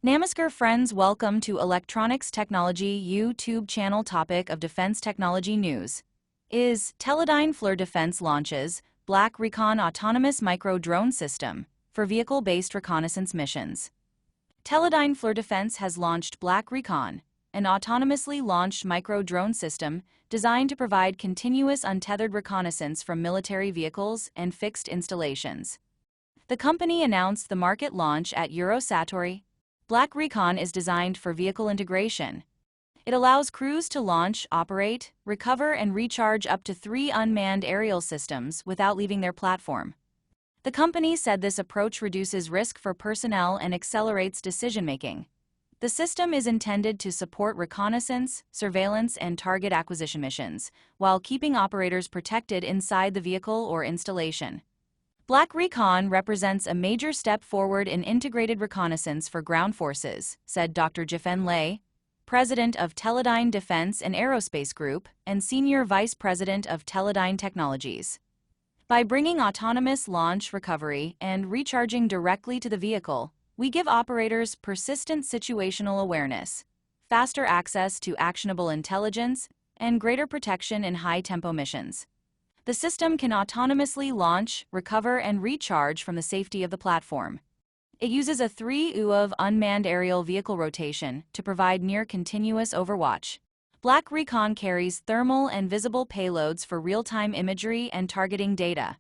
Namaskar friends, welcome to Electronics Technology YouTube channel. Topic of Defense Technology News is Teledyne FLIR Defense launches Black Recon autonomous micro-drone system for vehicle-based reconnaissance missions. Teledyne FLIR Defense has launched Black Recon, an autonomously launched micro-drone system designed to provide continuous untethered reconnaissance from military vehicles and fixed installations. The company announced the market launch at Eurosatory. Black Recon is designed for vehicle integration. It allows crews to launch, operate, recover, and recharge up to 3 unmanned aerial systems without leaving their platform. The company said this approach reduces risk for personnel and accelerates decision-making. The system is intended to support reconnaissance, surveillance, and target acquisition missions, while keeping operators protected inside the vehicle or installation. Black Recon represents a major step forward in integrated reconnaissance for ground forces, said Dr. Jifen Lei, President of Teledyne Defense and Aerospace Group and Senior Vice President of Teledyne Technologies. By bringing autonomous launch, recovery, and recharging directly to the vehicle, we give operators persistent situational awareness, faster access to actionable intelligence, and greater protection in high-tempo missions. The system can autonomously launch, recover, and recharge from the safety of the platform. It uses a 3 UAV unmanned aerial vehicle rotation to provide near-continuous overwatch. Black Recon carries thermal and visible payloads for real-time imagery and targeting data.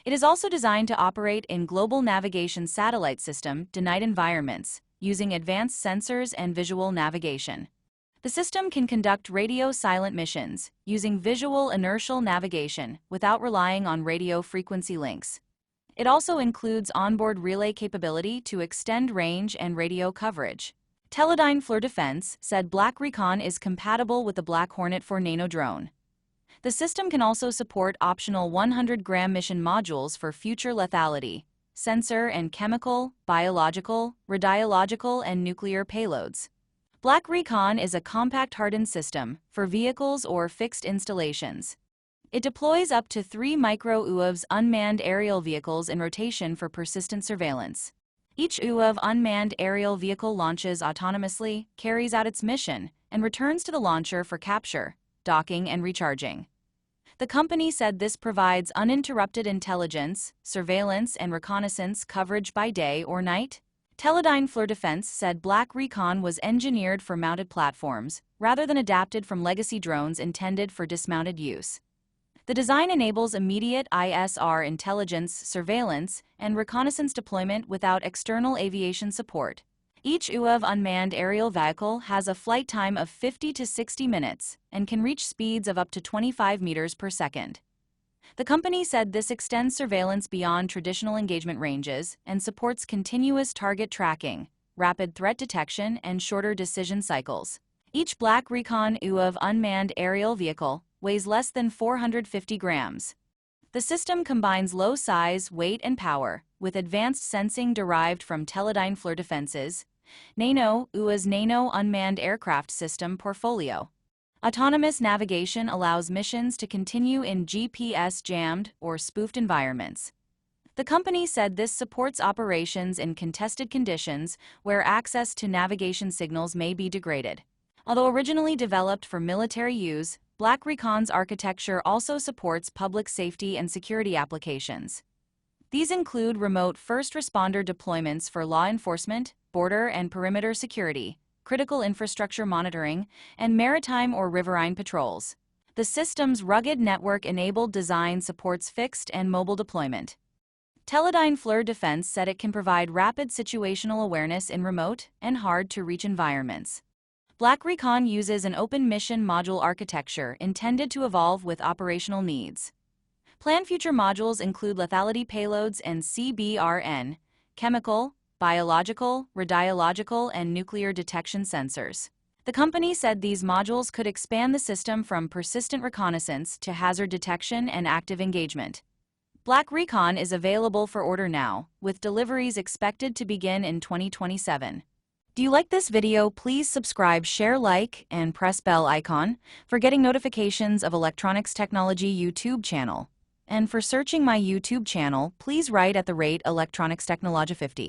It is also designed to operate in global navigation satellite system denied environments, using advanced sensors and visual navigation. The system can conduct radio-silent missions, using visual inertial navigation without relying on radio frequency links. It also includes onboard relay capability to extend range and radio coverage. Teledyne FLIR Defense said Black Recon is compatible with the Black Hornet 4 Nano drone. The system can also support optional 100-gram mission modules for future lethality, sensor and chemical, biological, radiological, and nuclear payloads. Black Recon is a compact hardened system for vehicles or fixed installations. It deploys up to 3 micro-UAVs unmanned aerial vehicles in rotation for persistent surveillance. Each UAV unmanned aerial vehicle launches autonomously, carries out its mission, and returns to the launcher for capture, docking, and recharging. The company said this provides uninterrupted intelligence, surveillance, and reconnaissance coverage by day or night. Teledyne FLIR Defense said Black Recon was engineered for mounted platforms, rather than adapted from legacy drones intended for dismounted use. The design enables immediate ISR intelligence, surveillance, and reconnaissance deployment without external aviation support. Each UAV unmanned aerial vehicle has a flight time of 50 to 60 minutes and can reach speeds of up to 25 meters per second. The company said this extends surveillance beyond traditional engagement ranges and supports continuous target tracking, rapid threat detection, and shorter decision cycles. Each Black Recon UAV unmanned aerial vehicle weighs less than 450 grams. The system combines low size, weight, and power with advanced sensing derived from Teledyne FLIR Defense's Nano UAS Nano Unmanned Aircraft System portfolio. Autonomous navigation allows missions to continue in GPS-jammed or spoofed environments. The company said this supports operations in contested conditions where access to navigation signals may be degraded. Although originally developed for military use, Black Recon's architecture also supports public safety and security applications. These include remote first responder deployments for law enforcement, border and perimeter security, critical infrastructure monitoring, and maritime or riverine patrols. The system's rugged network-enabled design supports fixed and mobile deployment. Teledyne FLIR Defense said it can provide rapid situational awareness in remote and hard-to-reach environments. Black Recon uses an open mission module architecture intended to evolve with operational needs. Planned future modules include lethality payloads and CBRN, chemical, biological, radiological, and nuclear detection sensors. The company said these modules could expand the system from persistent reconnaissance to hazard detection and active engagement. Black Recon is available for order now, with deliveries expected to begin in 2027. Do you like this video? Please subscribe, share, like, and press bell icon for getting notifications of Electronics Technology YouTube channel. And for searching my YouTube channel, please write at the rate Electronics Technology 50.